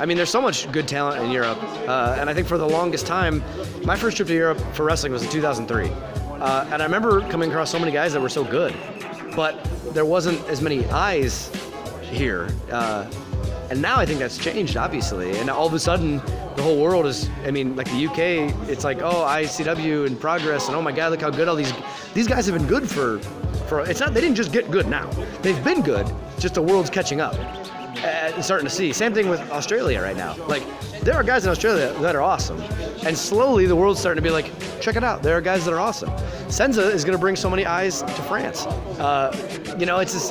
I mean, there's so much good talent in Europe, and I think for the longest time, my first trip to Europe for wrestling was in 2003. And I remember coming across so many guys that were so good, but there wasn't as many eyes here. And now I think that's changed, obviously. And all of a sudden, the whole world is, I mean, like the UK, it's like, oh, ICW and Progress, and oh my God, look how good all these guys have been good for it's not, they didn't just get good now. They've been good, just the world's catching up and starting to see. Same thing with Australia right now. Like, there are guys in Australia that are awesome. And slowly the world's starting to be like, check it out, there are guys that are awesome. Senza is gonna bring so many eyes to France. You know, it's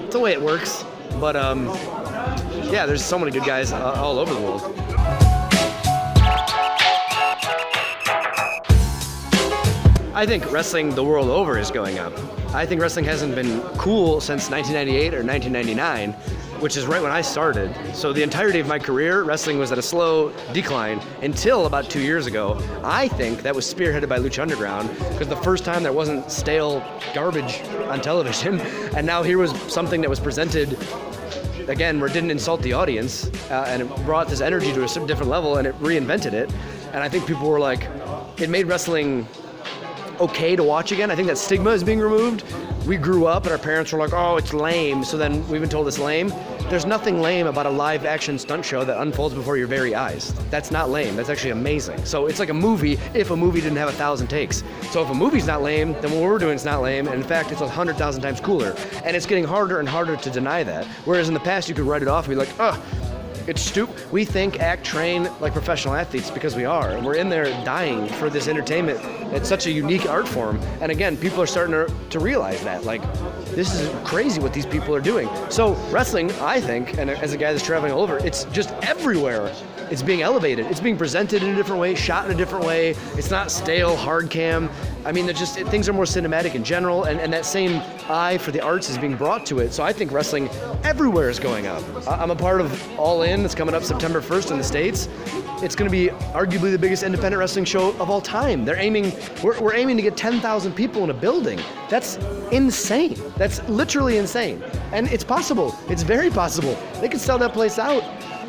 the way it works. But yeah, there's so many good guys all over the world. I think wrestling the world over is going up. I think wrestling hasn't been cool since 1998 or 1999, which is right when I started. So the entirety of my career, wrestling was at a slow decline until about 2 years ago. I think that was spearheaded by Lucha Underground, because the first time there wasn't stale garbage on television, and now here was something that was presented, again, where it didn't insult the audience, and it brought this energy to a different level, and it reinvented it. And I think people were like, it made wrestling okay to watch again. I think that stigma is being removed. We grew up and our parents were like, oh, it's lame, so then we've been told it's lame. There's nothing lame about a live action stunt show that unfolds before your very eyes. That's not lame, that's actually amazing. So it's like a movie if a movie didn't have 1,000 takes. So if a movie's not lame, then what we're doing is not lame, and in fact, it's 100,000 times cooler. And it's getting harder and harder to deny that. Whereas in the past, you could write it off and be like, ugh, it's stupid. We think, act, train like professional athletes because we are. And we're in there dying for this entertainment. It's such a unique art form. And again, people are starting to realize that. Like, this is crazy what these people are doing. So wrestling, I think, and as a guy that's traveling all over, it's just everywhere. It's being elevated. It's being presented in a different way, shot in a different way. It's not stale, hard cam. I mean, things are more cinematic in general, and that same eye for the arts is being brought to it. So I think wrestling everywhere is going up. I'm a part of All In. It's coming up September 1st in the States. It's going to be arguably the biggest independent wrestling show of all time. We're aiming to get 10,000 people in a building. That's insane. That's literally insane. And it's possible. It's very possible. They could sell that place out.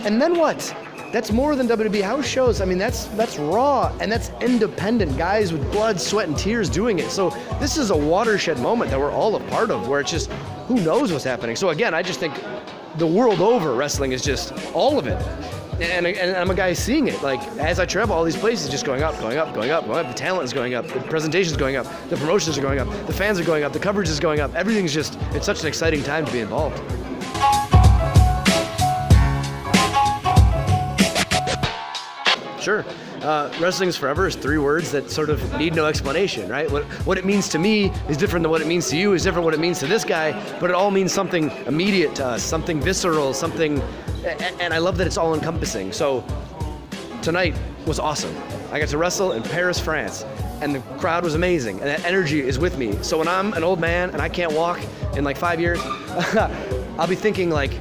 And then what? That's more than WWE house shows. I mean, that's raw, and that's independent guys with blood, sweat, and tears doing it. So this is a watershed moment that we're all a part of, where it's just, who knows what's happening. So again, I just think the world over, wrestling is just all of it. And I'm a guy seeing it. Like, as I travel, all these places just going up, going up, going up, going up. The talent is going up, the presentation's going up, the promotions are going up, the fans are going up, the coverage is going up. Everything's just, it's such an exciting time to be involved. Sure. Wrestling's forever is 3 words that sort of need no explanation, right? What it means to me is different than what it means to you, is different what it means to this guy, but it all means something immediate to us, something visceral, something, and I love that it's all encompassing. So tonight was awesome. I got to wrestle in Paris, France, and the crowd was amazing, and that energy is with me. So when I'm an old man and I can't walk in like 5 years, I'll be thinking like,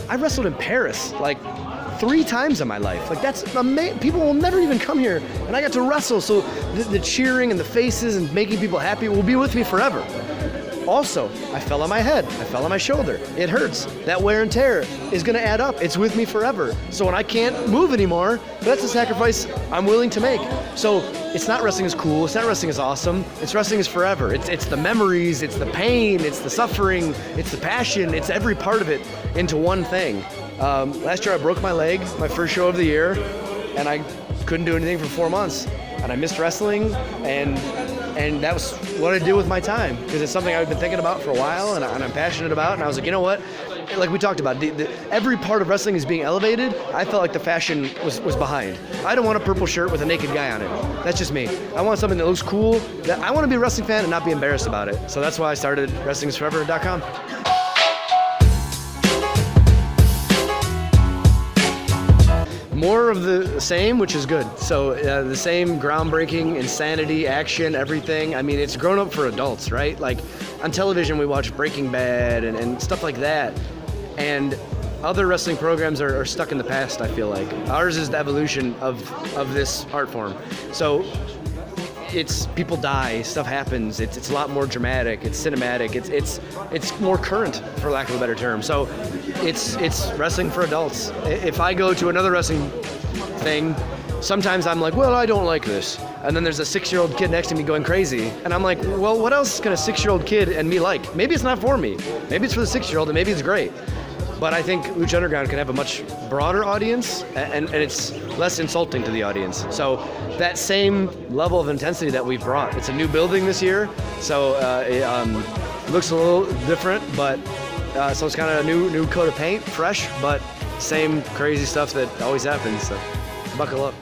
I wrestled in Paris, like 3 times in my life. Like, that's amazing. People will never even come here, and I got to wrestle, so the cheering and the faces and making people happy will be with me forever. Also, I fell on my head, I fell on my shoulder. It hurts. That wear and tear is gonna add up. It's with me forever. So when I can't move anymore, that's a sacrifice I'm willing to make. So it's not wrestling is cool, it's not wrestling is awesome, it's wrestling is forever. It's the memories, it's the pain, it's the suffering, it's the passion, it's every part of it into one thing. Last year I broke my leg, my first show of the year, and I couldn't do anything for 4 months. And I missed wrestling, and that was what I did with my time, because it's something I've been thinking about for a while, and I'm passionate about, and I was like, you know what? Like we talked about, every part of wrestling is being elevated. I felt like the fashion was behind. I don't want a purple shirt with a naked guy on it. That's just me. I want something that looks cool. I want to be a wrestling fan and not be embarrassed about it. So that's why I started WrestlingIsForever.com. More of the same, which is good. So the same groundbreaking, insanity, action, everything. I mean, it's grown up for adults, right? Like on television, we watch Breaking Bad and stuff like that. And other wrestling programs are stuck in the past, I feel like. Ours is the evolution of this art form. So it's people die, stuff happens. It's a lot more dramatic. It's cinematic. It's more current, for lack of a better term. So it's wrestling for adults. If I go to another wrestling thing, sometimes I'm like, well, I don't like this. And then there's a 6-year-old kid next to me going crazy. And I'm like, well, what else can a 6-year-old kid and me like? Maybe it's not for me. Maybe it's for the 6-year-old and maybe it's great. But I think Lucha Underground can have a much broader audience, and it's less insulting to the audience. So that same level of intensity that we've brought. It's a new building this year, so it looks a little different, but so it's kind of a new coat of paint, fresh, but same crazy stuff that always happens. So buckle up.